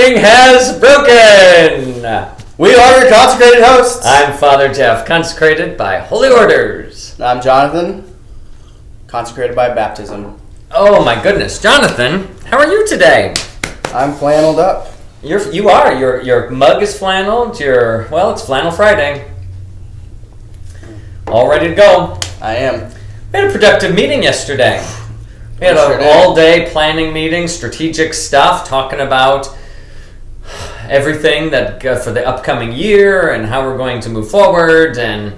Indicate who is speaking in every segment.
Speaker 1: morning has broken.
Speaker 2: We are your consecrated hosts.
Speaker 1: I'm Father Jeff, consecrated by holy orders.
Speaker 2: I'm Jonathan, consecrated by baptism.
Speaker 1: Oh my goodness, Jonathan, how are you today?
Speaker 2: I'm flanneled up.
Speaker 1: You are. Your mug is flanneled. It's Flannel Friday. All ready to go.
Speaker 2: I am.
Speaker 1: We had a productive meeting yesterday. We had an all-day planning meeting, strategic stuff, talking about everything that for the upcoming year and how we're going to move forward and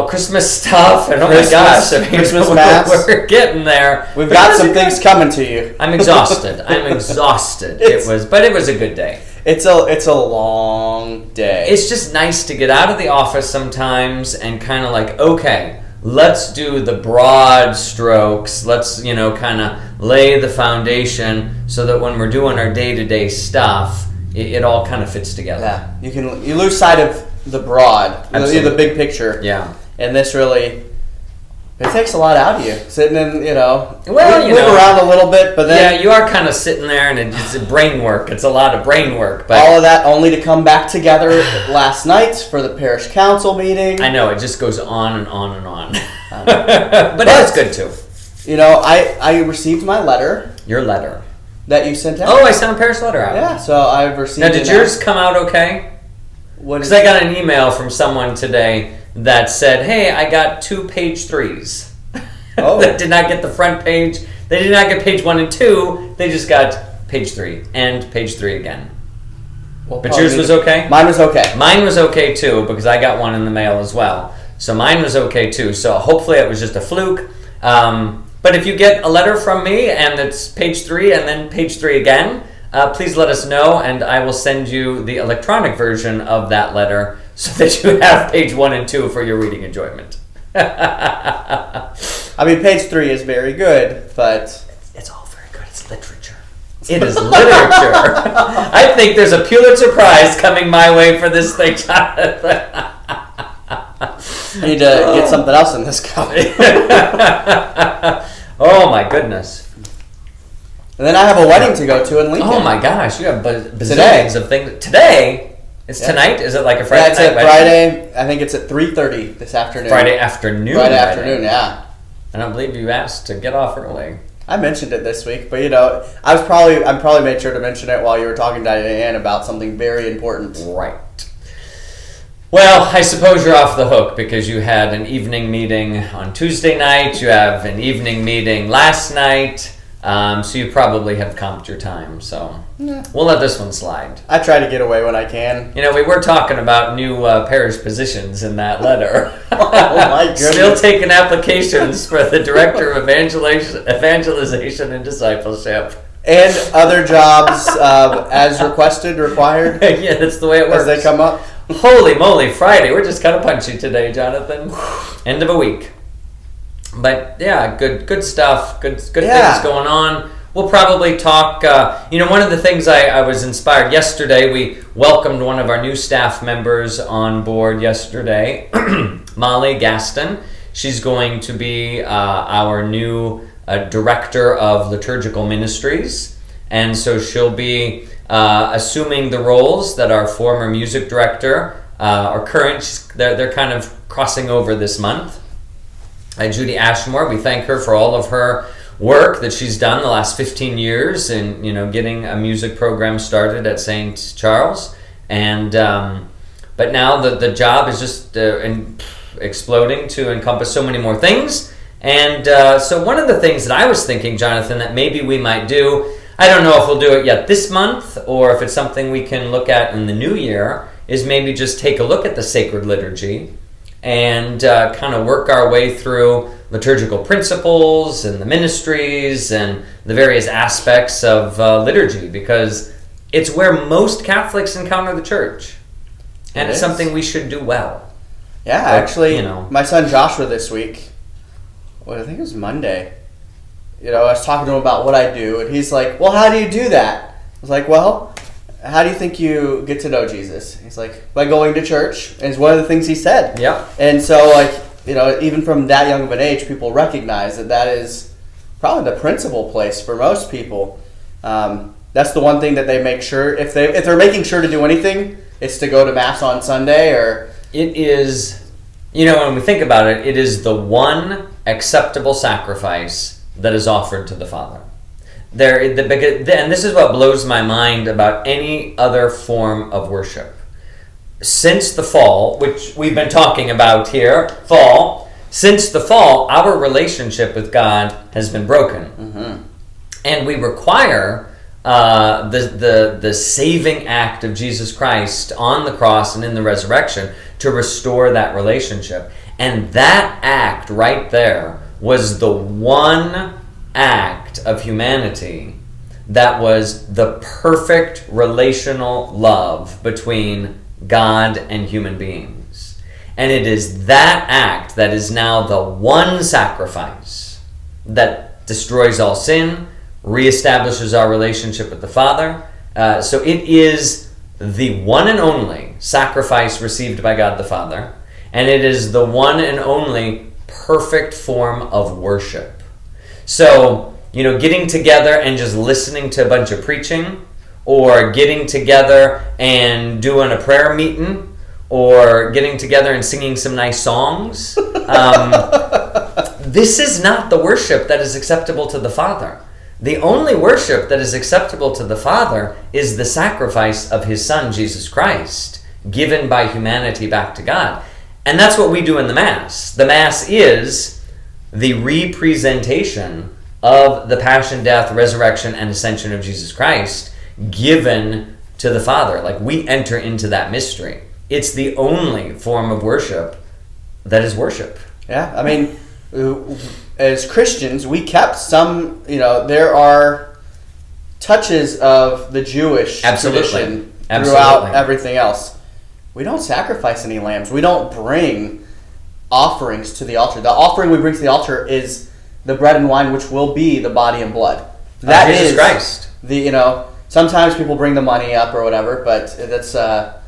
Speaker 1: Christmas stuff and
Speaker 2: Christmas Mass.
Speaker 1: We're getting there.
Speaker 2: We've got some things coming to you.
Speaker 1: I'm exhausted. It was a good day.
Speaker 2: It's a long day.
Speaker 1: It's just nice to get out of the office sometimes and kind of like, okay, let's do the broad strokes. Let's, kind of lay the foundation so that when we're doing our day-to-day stuff, it all kind of fits together.
Speaker 2: Yeah, you lose sight of the broad, the big picture.
Speaker 1: Yeah.
Speaker 2: And this really, it takes a lot out of you. Sitting in, move around a little bit, but then...
Speaker 1: Yeah, you are kind of sitting there and it's brain work. It's a lot of brain work. But
Speaker 2: all of that only to come back together last night for the parish council meeting.
Speaker 1: I know, it just goes on and on and on. But it's good too.
Speaker 2: I received my letter.
Speaker 1: Your letter.
Speaker 2: That you sent out.
Speaker 1: Oh, I sent a parish letter out.
Speaker 2: Yeah, so I've received
Speaker 1: it. Now, did yours come out okay? Because I got an email from someone today that said, hey, I got 2 page 3s.
Speaker 2: Oh.
Speaker 1: That did not get the front page. They did not get page 1 and 2. They just got page 3 and page 3 again.
Speaker 2: Well,
Speaker 1: but yours was okay?
Speaker 2: Mine was okay.
Speaker 1: Mine was okay too, because I got one in the mail as well. So mine was okay too. So hopefully it was just a fluke. But if you get a letter from me and it's page 3 and then page 3 again, please let us know, and I will send you the electronic version of that letter so that you have page 1 and 2 for your reading enjoyment.
Speaker 2: I mean, page 3 is very good, but...
Speaker 1: It's all very good. It's literature. It is literature. I think there's a Pulitzer Prize coming my way for this thing, Jonathan.
Speaker 2: I need to get something else in this cup.
Speaker 1: Oh, my goodness.
Speaker 2: And then I have a wedding to go to in Lincoln.
Speaker 1: Oh my gosh, you have bazillions of things. Today? It's tonight? Is it like a Friday night?
Speaker 2: Yeah, it's Friday. I think it's at 3:30 this afternoon.
Speaker 1: Friday afternoon?
Speaker 2: Friday afternoon, yeah.
Speaker 1: I don't believe you asked to get off early.
Speaker 2: I mentioned it this week, but I probably made sure to mention it while you were talking to Diane about something very important.
Speaker 1: Right. Well, I suppose you're off the hook because you had an evening meeting on Tuesday night. You have an evening meeting last night. So you probably have comped your time, so we'll let this one slide.
Speaker 2: I try to get away when I can.
Speaker 1: We were talking about new parish positions in that letter.
Speaker 2: Oh my goodness.
Speaker 1: Still taking applications for the Director of Evangelization and Discipleship.
Speaker 2: And other jobs as required.
Speaker 1: Yeah, that's the way it works.
Speaker 2: As they come up.
Speaker 1: Holy moly, Friday. We're just kind of punchy today, Jonathan. End of a week. But yeah, good stuff. Good things going on. We'll probably talk. One of the things I was inspired yesterday. We welcomed one of our new staff members on board yesterday, Molly Gaston. She's going to be our new director of liturgical ministries, and so she'll be assuming the roles that our former music director or current. They're kind of crossing over this month. Judy Ashmore, we thank her for all of her work that she's done the last 15 years in getting a music program started at St. Charles, and but now the job is just exploding to encompass so many more things. And so one of the things that I was thinking, Jonathan, that maybe we might do, I don't know if we'll do it yet this month or if it's something we can look at in the new year, is maybe just take a look at the sacred liturgy and kind of work our way through liturgical principles and the ministries and the various aspects of liturgy, because it's where most Catholics encounter the church, and it's something we should do well.
Speaker 2: Yeah, actually, my son Joshua this week, I think it was Monday, I was talking to him about what I do, and he's like, well, how do you do that? I was like, well, how do you think you get to know Jesus? He's like, by going to church. And it's one of the things he said.
Speaker 1: Yeah.
Speaker 2: And so, even from that young of an age, people recognize that is probably the principal place for most people. that's the one thing that they make sure, if they're making sure to do anything, it's to go to Mass on Sunday, or...
Speaker 1: It is, when we think about it, it is the one acceptable sacrifice that is offered to the Father. And this is what blows my mind about any other form of worship. Since the fall, which we've been talking about here, since the fall, our relationship with God has been broken. Mm-hmm. And we require the saving act of Jesus Christ on the cross and in the resurrection to restore that relationship. And that act right there was the one act of humanity that was the perfect relational love between God and human beings. And it is that act that is now the one sacrifice that destroys all sin, reestablishes our relationship with the Father. So it is the one and only sacrifice received by God the Father, and it is the one and only perfect form of worship. So, getting together and just listening to a bunch of preaching, or getting together and doing a prayer meeting, or getting together and singing some nice songs, this is not the worship that is acceptable to the Father. The only worship that is acceptable to the Father is the sacrifice of His Son, Jesus Christ, given by humanity back to God. And that's what we do in the Mass. The Mass is the representation of the passion, death, resurrection, and ascension of Jesus Christ given to the Father. Like, we enter into that mystery. It's the only form of worship that is worship.
Speaker 2: Yeah, I mean, as Christians, we kept some, there are touches of the Jewish tradition throughout everything else. We don't sacrifice any lambs. We don't bring offerings to the altar. The offering we bring to the altar is the bread and wine, which will be the body and blood. That is
Speaker 1: Jesus Christ.
Speaker 2: Sometimes people bring the money up or whatever, but that's not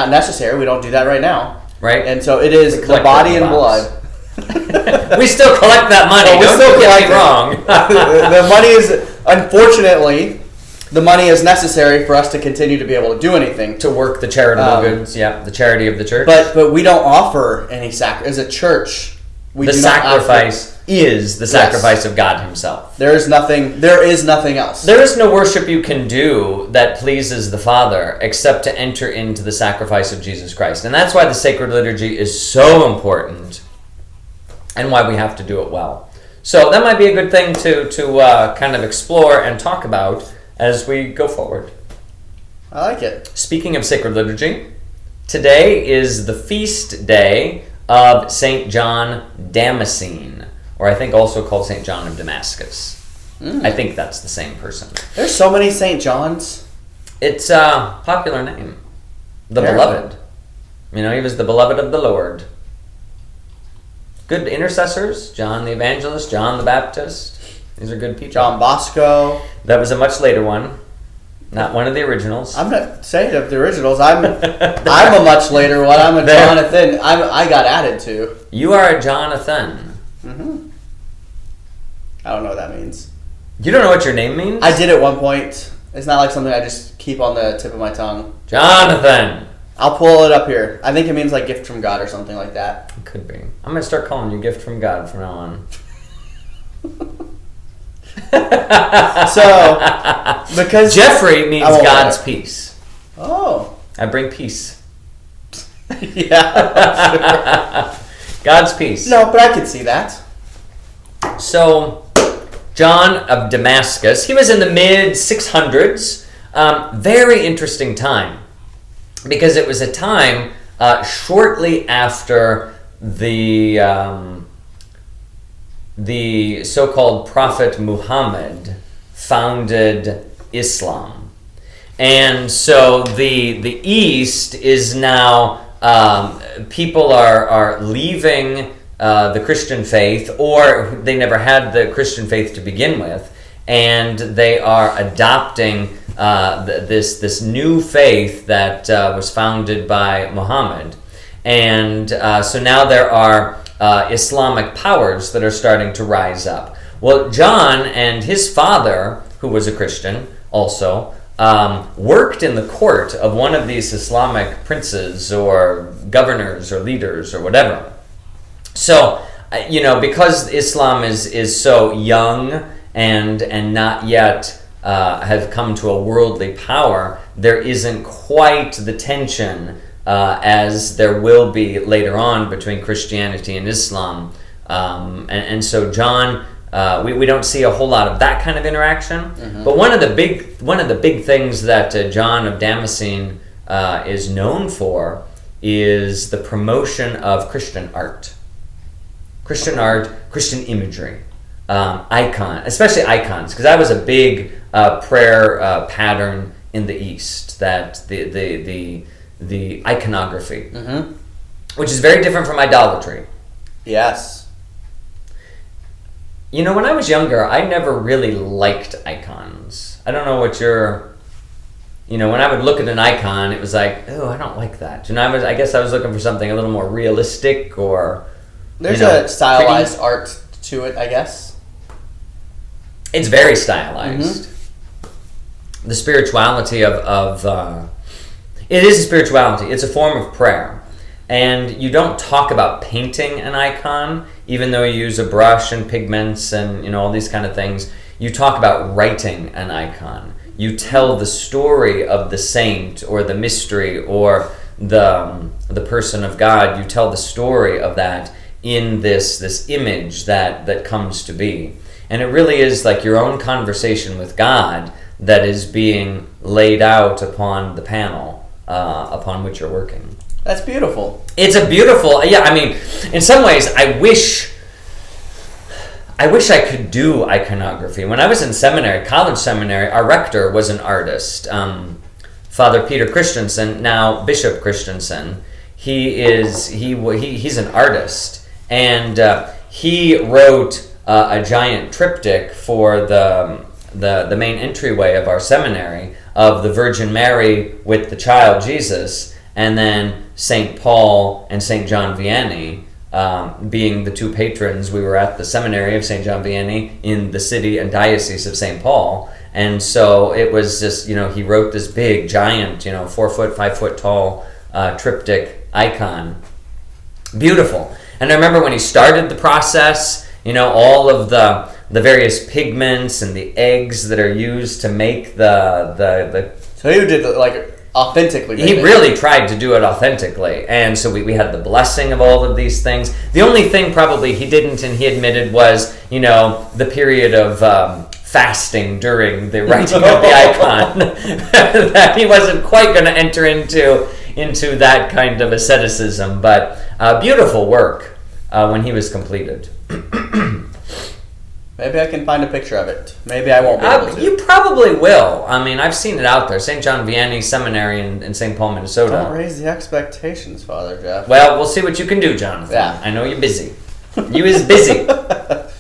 Speaker 2: necessary. We don't do that right now.
Speaker 1: Right.
Speaker 2: And so it is the body and blood.
Speaker 1: We still collect that money. Don't get me wrong.
Speaker 2: The money is, unfortunately, the money is necessary for us to continue to be able to do anything.
Speaker 1: To work the charitable goods, the charity of the church.
Speaker 2: But we don't offer any sacrifice. As a church,
Speaker 1: the sacrifice is the sacrifice of God Himself.
Speaker 2: There is nothing else.
Speaker 1: There is no worship you can do that pleases the Father except to enter into the sacrifice of Jesus Christ. And that's why the sacred liturgy is so important and why we have to do it well. So that might be a good thing to kind of explore and talk about as we go forward.
Speaker 2: I like it.
Speaker 1: Speaking of sacred liturgy, today is the feast day of St. John Damascene, or I think also called St. John of Damascus. I think that's the same person.
Speaker 2: There's so many St. Johns.
Speaker 1: It's a popular name. The Beloved. He was the beloved of the Lord. Good intercessors. John the Evangelist, John the Baptist. These are good people.
Speaker 2: John Bosco.
Speaker 1: That was a much later one. Not one of the originals.
Speaker 2: I'm not saying of the originals. I'm a much later one. I'm a Jonathan. I got added to.
Speaker 1: You are a Jonathan.
Speaker 2: Mm-hmm. I don't know what that means.
Speaker 1: You don't know what your name means?
Speaker 2: I did at one point. It's not like something I just keep on the tip of my tongue.
Speaker 1: Jonathan.
Speaker 2: I'll pull it up here. I think it means like gift from God or something like that.
Speaker 1: It could be. I'm going to start calling you gift from God from now on.
Speaker 2: So, because
Speaker 1: Jeffrey means God's peace.
Speaker 2: Oh.
Speaker 1: I bring peace.
Speaker 2: Yeah.
Speaker 1: God's peace.
Speaker 2: No, but I could see that.
Speaker 1: So, John of Damascus, he was in the mid-600s. Very interesting time. Because it was a time shortly after the so-called Prophet Muhammad founded Islam. And so the East is now, people are leaving the Christian faith, or they never had the Christian faith to begin with, and they are adopting this new faith that was founded by Muhammad. And so now there are Islamic powers that are starting to rise up. Well, John and his father who was a Christian also, worked in the court of one of these Islamic princes or governors or leaders or whatever. So, because Islam is so young and not yet have come to a worldly power, there isn't quite the tension as there will be later on between Christianity and Islam. And so John, we don't see a whole lot of that kind of interaction. Mm-hmm. But one of the big things that John of Damascene is known for is the promotion of Christian art, Christian imagery, especially icons, because that was a big prayer pattern in the East. That the iconography, mm-hmm. which is very different from idolatry.
Speaker 2: Yes.
Speaker 1: When I was younger, I never really liked icons. I don't know what when I would look at an icon, it was like, oh, I don't like that. I guess I was looking for something a little more realistic or...
Speaker 2: There's a stylized art to it, I guess.
Speaker 1: It's very stylized. Mm-hmm. The spirituality of it is a spirituality. It's a form of prayer. And you don't talk about painting an icon, even though you use a brush and pigments and all these kind of things. You talk about writing an icon. You tell the story of the saint or the mystery or the person of God. You tell the story of that in this image that comes to be. And it really is like your own conversation with God that is being laid out upon the panel upon which you're working.
Speaker 2: That's beautiful.
Speaker 1: It's a beautiful, in some ways, I wish I could do iconography. When I was in seminary, college seminary, our rector was an artist, Father Peter Christensen, now Bishop Christensen. He's an artist, and he wrote a giant triptych for the main entryway of our seminary of the Virgin Mary with the child Jesus, and then St. Paul and St. John Vianney being the two patrons. We were at the seminary of St. John Vianney in the city and diocese of St. Paul, and so it was just, he wrote this big, giant, 4 foot, 5 foot tall triptych icon. Beautiful. And I remember when he started the process, all of the various pigments and the eggs that are used to make the
Speaker 2: So he did authentically.
Speaker 1: He really tried to do it authentically, and so we had the blessing of all of these things. The only thing probably he didn't, and he admitted, was the period of fasting during the writing of the icon. That he wasn't quite going to enter into that kind of asceticism, but beautiful work when he was completed.
Speaker 2: Maybe I can find a picture of it. Maybe I won't be able to.
Speaker 1: You probably will. I've seen it out there. St. John Vianney Seminary in St. Paul, Minnesota.
Speaker 2: Don't raise the expectations, Father Jeff.
Speaker 1: Well, we'll see what you can do, Jonathan.
Speaker 2: Yeah.
Speaker 1: I know you're busy. You is busy.
Speaker 2: But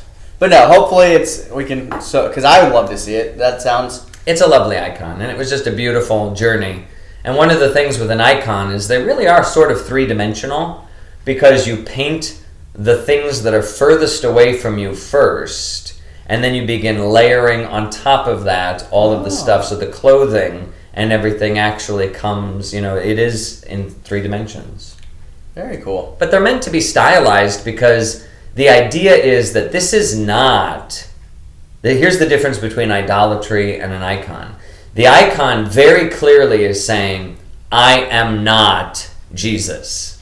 Speaker 2: no, hopefully we can, because I would love to see it. That sounds...
Speaker 1: It's a lovely icon, and it was just a beautiful journey. And one of the things with an icon is they really are sort of three-dimensional, because you paint the things that are furthest away from you first, and then you begin layering on top of that all of the stuff. So the clothing and everything actually comes, it is in 3 dimensions.
Speaker 2: Very cool.
Speaker 1: But they're meant to be stylized, because the idea is that this is not... Here's the difference between idolatry and an icon. The icon very clearly is saying, I am not Jesus.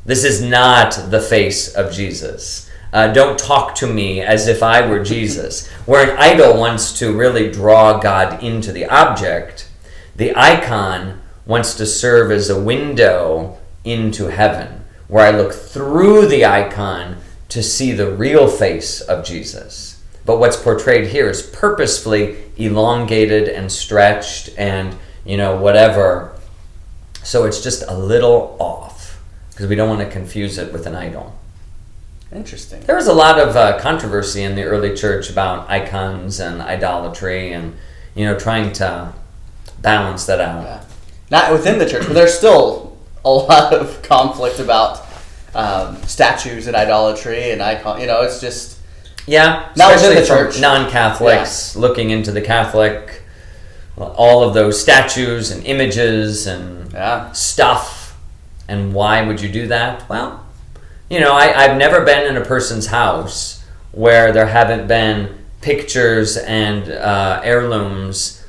Speaker 1: This is not the face of Jesus. Don't talk to me as if I were Jesus. Where an idol wants to really draw God into the object, the icon wants to serve as a window into heaven, where I look through the icon to see the real face of Jesus. But what's portrayed here is purposefully elongated and stretched and, whatever. So it's just a little off, because we don't want to confuse it with an idol.
Speaker 2: Interesting.
Speaker 1: There was a lot of controversy in the early church about icons and idolatry and, trying to balance that out.
Speaker 2: Yeah. Not within the church, but there's still a lot of conflict about statues and idolatry and icon. It's just...
Speaker 1: Yeah,
Speaker 2: not within the
Speaker 1: especially
Speaker 2: church.
Speaker 1: Non-Catholics looking into the Catholic, all of those statues and images and stuff. And why would you do that? Well, I've never been in a person's house where there haven't been pictures and heirlooms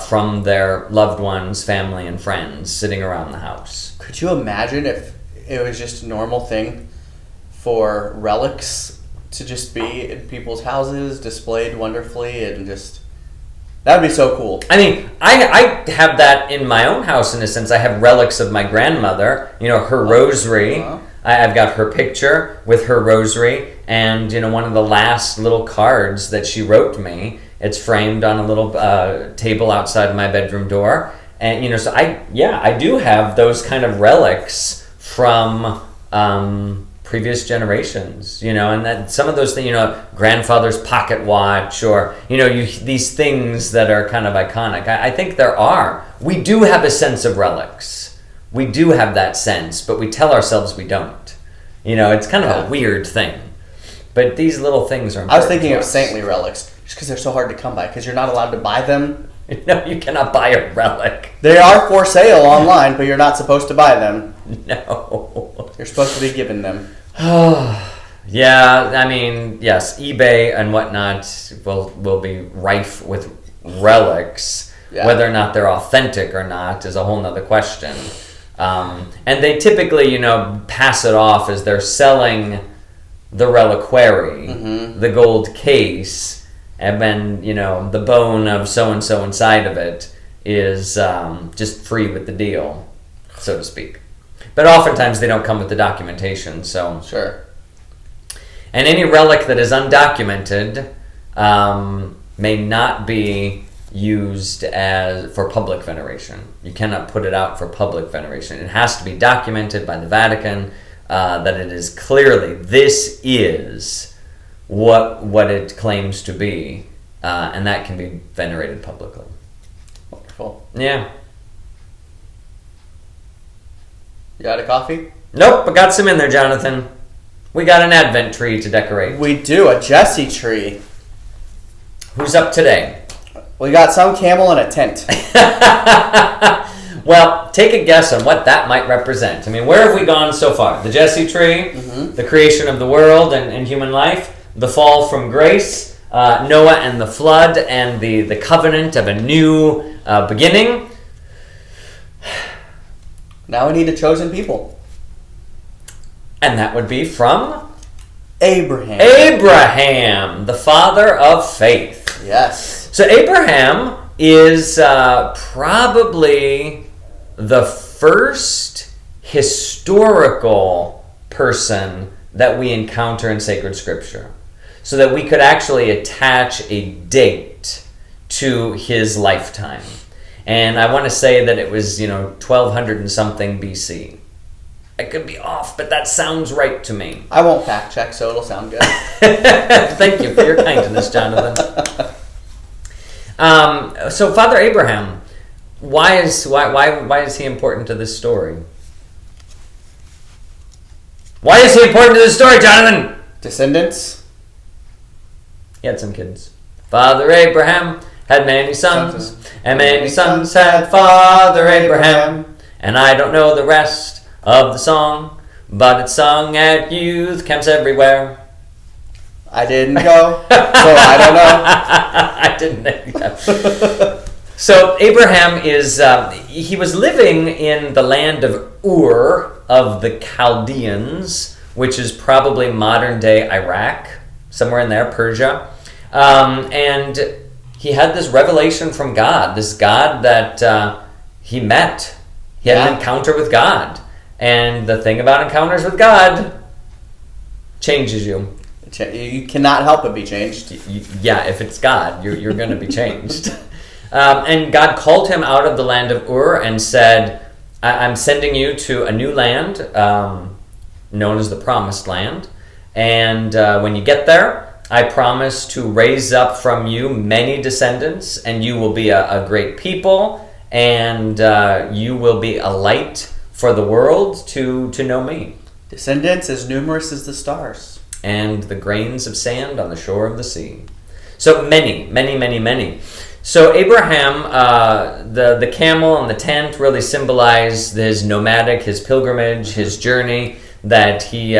Speaker 1: from their loved ones, family, and friends sitting around the house.
Speaker 2: Could you imagine if it was just a normal thing for relics to just be in people's houses, displayed wonderfully, and just... That would be so cool.
Speaker 1: I mean, I have that in my own house in a sense. I have relics of my grandmother, her rosary. I've got her picture with her rosary, and one of the last little cards that she wrote me. It's framed on a little table outside my bedroom door, and so I do have those kind of relics from previous generations, and that some of those things, grandfather's pocket watch, or these things that are kind of iconic. I think there are. We do have a sense of relics. We do have that sense, but we tell ourselves we don't. It's kind of a weird thing. But these little things are important.
Speaker 2: I was thinking of saintly relics, just because they're so hard to come by, because you're not allowed to buy them.
Speaker 1: No, you cannot buy a relic.
Speaker 2: They are for sale online, but you're not supposed to buy them.
Speaker 1: No.
Speaker 2: You're supposed to be given them.
Speaker 1: Yeah, I mean, yes, eBay and whatnot will be rife with relics. Yeah. Whether or not they're authentic or not is a whole nother question. And they typically, pass it off as they're selling the reliquary, the gold case, and then, the bone of so-and-so inside of it is just free with the deal, so to speak. But oftentimes they don't come with the documentation, so...
Speaker 2: Sure.
Speaker 1: And any relic that is undocumented may not be used for public veneration. You cannot put it out for public veneration. It has to be documented by the Vatican that it is clearly, this is what it claims to be, and that can be venerated publicly.
Speaker 2: Wonderful.
Speaker 1: Yeah.
Speaker 2: You got a coffee?
Speaker 1: Nope, I got some in there, Jonathan. We got an Advent tree to decorate.
Speaker 2: We do, a Jesse tree.
Speaker 1: Who's up today?
Speaker 2: We got some camel in a tent.
Speaker 1: Well, take a guess on what that might represent. I mean, where have we gone so far? The Jesse tree, the creation of the world and human life, the fall from grace, Noah and the flood, and the covenant of a new beginning.
Speaker 2: Now we need a chosen people.
Speaker 1: And that would be from?
Speaker 2: Abraham.
Speaker 1: Abraham, the father of faith.
Speaker 2: Yes.
Speaker 1: So Abraham is probably the first historical person that we encounter in sacred scripture, so that we could actually attach a date to his lifetime. And I want to say that it was, 1200 and something BC. I could be off, but that sounds right to me.
Speaker 2: I won't fact check, so it'll sound good.
Speaker 1: Thank you for your kindness, Jonathan. So Father Abraham, why is he important to this story? Why is he important to this story, Jonathan?
Speaker 2: Descendants.
Speaker 1: He had some kids. Father Abraham had many sons, and many sons had Father Abraham. And I don't know the rest of the song, but it's sung at youth camps everywhere.
Speaker 2: I didn't go, so I don't know.
Speaker 1: I didn't know. So Abraham he was living in the land of Ur of the Chaldeans, which is probably modern-day Iraq, somewhere in there, Persia. And he had this revelation from God, this God that he met. He had an encounter with God. And the thing about encounters with God changes you.
Speaker 2: You cannot help but be changed.
Speaker 1: Yeah, if it's God, you're going to be changed. And God called him out of the land of Ur and said, I'm sending you to a new land known as the Promised Land. And when you get there, I promise to raise up from you many descendants, and you will be a great people, and you will be a light for the world to know me.
Speaker 2: Descendants as numerous as the stars.
Speaker 1: and the grains of sand on the shore of the sea. So many, many, many, many. So Abraham, the camel and the tent really symbolize his nomadic, his pilgrimage, his journey. That he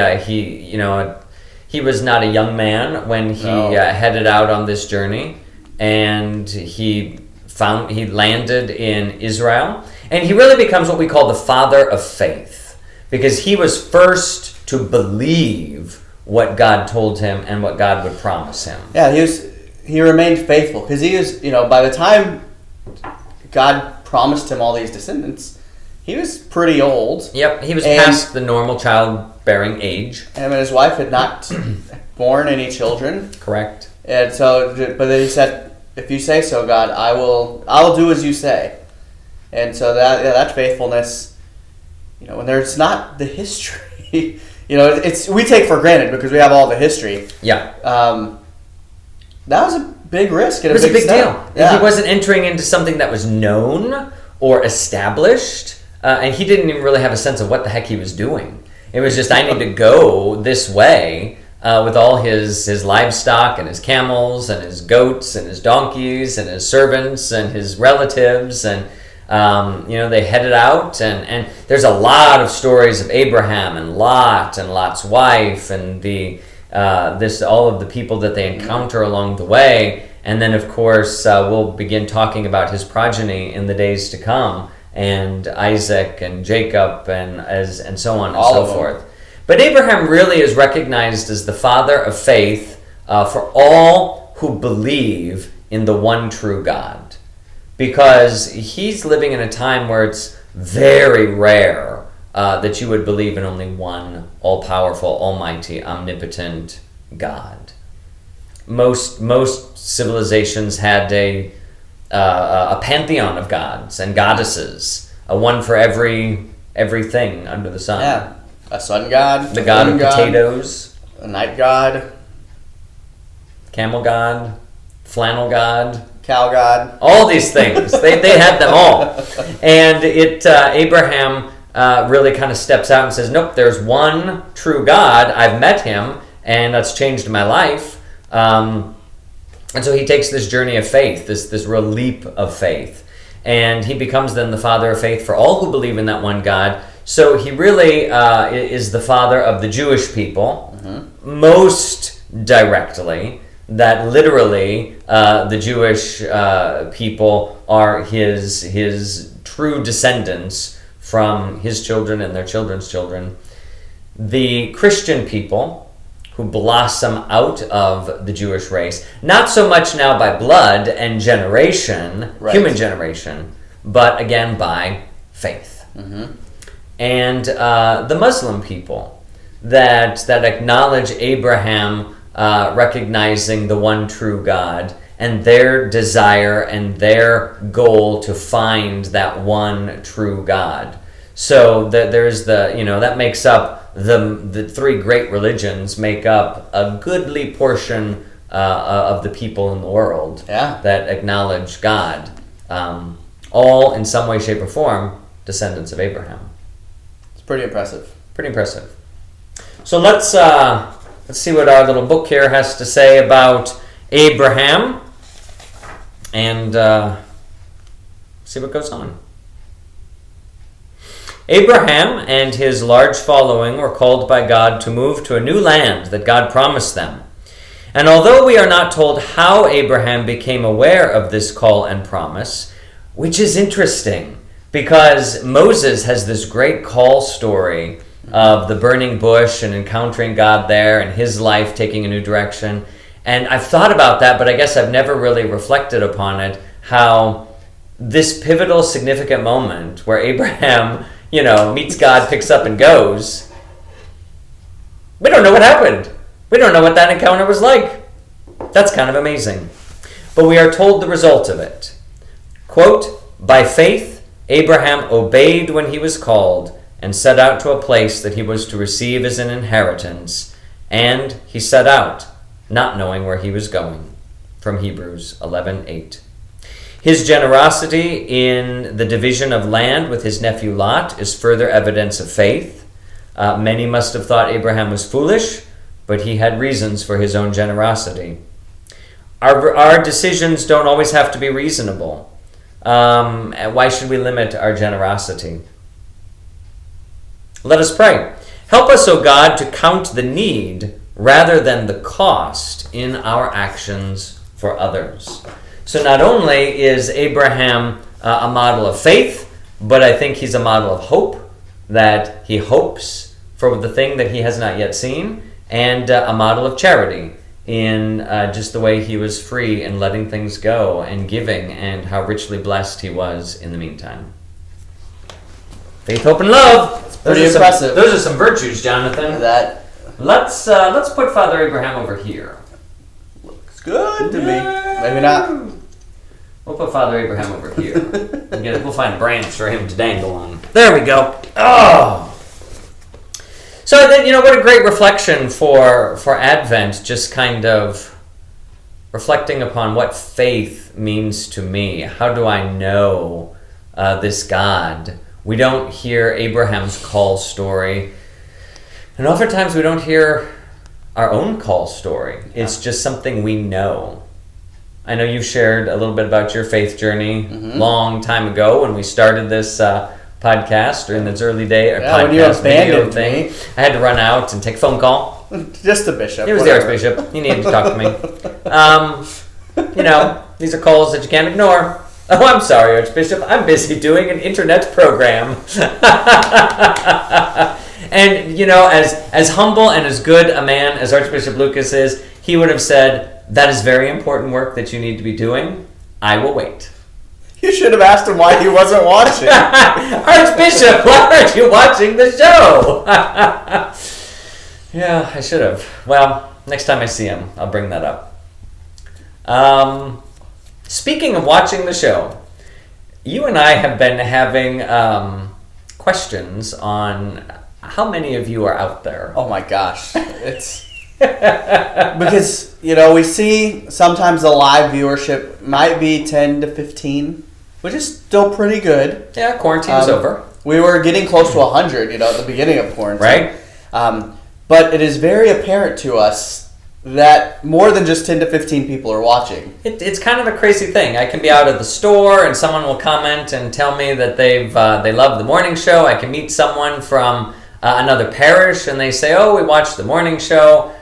Speaker 1: was not a young man when he headed out on this journey, and he landed in Israel, and he really becomes what we call the father of faith, because he was first to believe what God told him and what God would promise him.
Speaker 2: Yeah, he remained faithful, because he was, by the time God promised him all these descendants, he was pretty old.
Speaker 1: Yep, he was past the normal childbearing age.
Speaker 2: And his wife had not born any children.
Speaker 1: Correct.
Speaker 2: And so, but then he said, "If you say so, God, I will do as you say." And so that faithfulness, when there's not the history, we take for granted because we have all the history.
Speaker 1: Yeah.
Speaker 2: That was a big risk.
Speaker 1: It was a big deal. Yeah. He wasn't entering into something that was known or established. And he didn't even really have a sense of what the heck he was doing. It was just, I need to go this way with all his livestock and his camels and his goats and his donkeys and his servants and his relatives. And, they headed out. And there's a lot of stories of Abraham and Lot and Lot's wife and all of the people that they encounter along the way. And then, of course, we'll begin talking about his progeny in the days to come. And Isaac and Jacob and so on and so forth. But Abraham really is recognized as the father of faith for all who believe in the one true God. Because he's living in a time where it's very rare that you would believe in only one all-powerful, almighty, omnipotent God. Most civilizations had a pantheon of gods and goddesses, a one for everything under the sun.
Speaker 2: Yeah, a sun god,
Speaker 1: the god of potatoes,
Speaker 2: a night god,
Speaker 1: camel god, flannel god,
Speaker 2: cow god.
Speaker 1: All these things, they had them all, and Abraham really kind of steps out and says, "Nope, there's one true God. I've met him, and that's changed my life." And so he takes this journey of faith, this real leap of faith. And he becomes then the father of faith for all who believe in that one God. So he really is the father of the Jewish people, most directly. That literally the Jewish people are his true descendants from his children and their children's children. The Christian people, who blossom out of the Jewish race, not so much now by blood and generation, human generation, but again by faith. And the Muslim people that acknowledge Abraham recognizing the one true God and their desire and their goal to find that one true God. So there's that makes up the three great religions, make up a goodly portion of the people in the world that acknowledge God. All in some way, shape, or form descendants of Abraham.
Speaker 2: It's pretty impressive.
Speaker 1: Pretty impressive. So let's see what our little book here has to say about Abraham, and see what goes on. Abraham and his large following were called by God to move to a new land that God promised them. And although we are not told how Abraham became aware of this call and promise, which is interesting because Moses has this great call story of the burning bush and encountering God there and his life taking a new direction. And I've thought about that, but I guess I've never really reflected upon it, how this pivotal, significant moment where Abraham meets God, picks up and goes. We don't know what happened. We don't know what that encounter was like. That's kind of amazing. But we are told the result of it. Quote, "By faith, Abraham obeyed when he was called and set out to a place that he was to receive as an inheritance. And he set out, not knowing where he was going." From Hebrews 11:8. His generosity in the division of land with his nephew Lot is further evidence of faith. Many must have thought Abraham was foolish, but he had reasons for his own generosity. Our decisions don't always have to be reasonable. Why should we limit our generosity? Let us pray. Help us, O God, to count the need rather than the cost in our actions for others. So not only is Abraham a model of faith, but I think he's a model of hope, that he hopes for the thing that he has not yet seen, and a model of charity in just the way he was free and letting things go and giving, and how richly blessed he was in the meantime. Faith, hope, and love. It's
Speaker 2: pretty impressive.
Speaker 1: Those are some virtues, Jonathan. Let's put Father Abraham over here.
Speaker 2: Looks good to me. Maybe not.
Speaker 1: We'll put Father Abraham over here. We'll find a branch for him to dangle on. There we go. Oh. So what a great reflection for Advent. Just kind of reflecting upon what faith means to me. How do I know this God? We don't hear Abraham's call story. And oftentimes we don't hear our own call story. It's just something we know. I know you've shared a little bit about your faith journey long time ago when we started this podcast, or in its early day, or podcast
Speaker 2: when you abandoned
Speaker 1: thing.
Speaker 2: me.
Speaker 1: I had to run out and take a phone call.
Speaker 2: Just the bishop.
Speaker 1: It was the Archbishop. He needed to talk to me. These are calls that you can't ignore. Oh, I'm sorry, Archbishop. I'm busy doing an internet program. And, as humble and as good a man as Archbishop Lucas is, he would have said, that is very important work that you need to be doing. I will wait.
Speaker 2: You should have asked him why he wasn't watching.
Speaker 1: Archbishop, why aren't you watching the show? Yeah, I should have. Well, next time I see him, I'll bring that up. Speaking of watching the show, you and I have been having questions on how many of you are out there.
Speaker 2: Oh my gosh. It's because, we see sometimes the live viewership might be 10 to 15, which is still pretty good.
Speaker 1: Yeah, quarantine's over.
Speaker 2: We were getting close to 100, at the beginning of quarantine.
Speaker 1: Right.
Speaker 2: But it is very apparent to us that more than just 10 to 15 people are watching.
Speaker 1: It's kind of a crazy thing. I can be out at the store and someone will comment and tell me that they love the morning show. I can meet someone from another parish and they say, oh, we watched the morning show.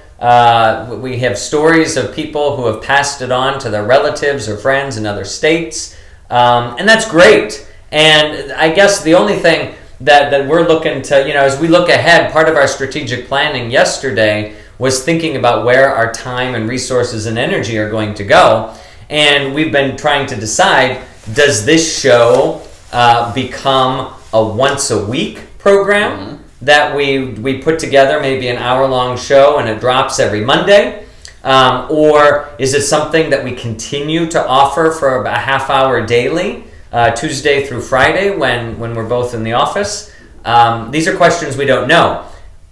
Speaker 1: We have stories of people who have passed it on to their relatives or friends in other states. And that's great. And I guess the only thing that we're looking to, as we look ahead, part of our strategic planning yesterday was thinking about where our time and resources and energy are going to go. And we've been trying to decide, does this show become a once-a-week program that we put together, maybe an hour-long show, and it drops every Monday? Or is it something that we continue to offer for a half hour daily, Tuesday through Friday when we're both in the office? These are questions we don't know.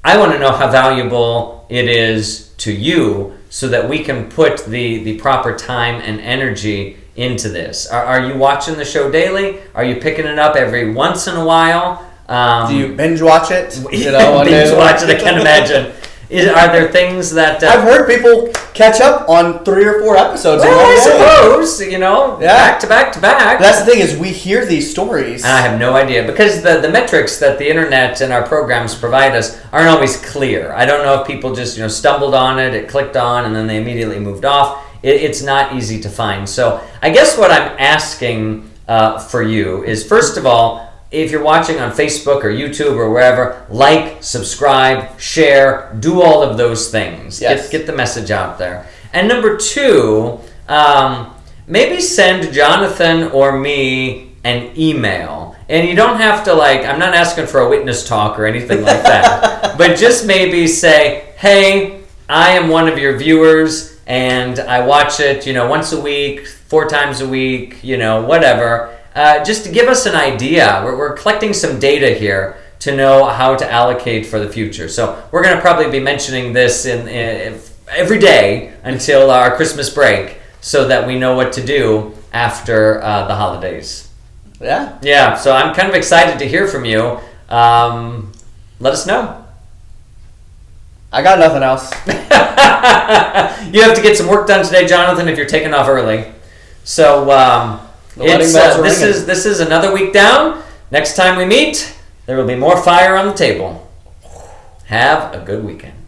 Speaker 1: I want to know how valuable it is to you so that we can put the proper time and energy into this. Are you watching the show daily? Are you picking it up every once in a while?
Speaker 2: Do you binge watch it?
Speaker 1: Binge watch it, I can't imagine. Are there things that...
Speaker 2: I've heard people catch up on 3 or 4 episodes in one day.
Speaker 1: I suppose, back to back to back.
Speaker 2: That's the thing is we hear these stories.
Speaker 1: And I have no idea, because the metrics that the internet and our programs provide us aren't always clear. I don't know if people just stumbled on it clicked on, and then they immediately moved off. It's not easy to find. So I guess what I'm asking for you is, first of all, if you're watching on Facebook or YouTube or wherever, like, subscribe, share, do all of those things.
Speaker 2: Yes.
Speaker 1: Get the message out there. And number 2, maybe send Jonathan or me an email. And you don't have to, I'm not asking for a witness talk or anything like that. But just maybe say, hey, I am one of your viewers and I watch it, once a week, 4 times a week, whatever. Just to give us an idea. We're collecting some data here to know how to allocate for the future. So we're going to probably be mentioning this in every day until our Christmas break so that we know what to do after the holidays.
Speaker 2: Yeah.
Speaker 1: Yeah, so I'm kind of excited to hear from you. Let us know.
Speaker 2: I got nothing else.
Speaker 1: You have to get some work done today, Jonathan, if you're taking off early. So this is another week down. Next time we meet, there will be more fire on the table. Have a good weekend.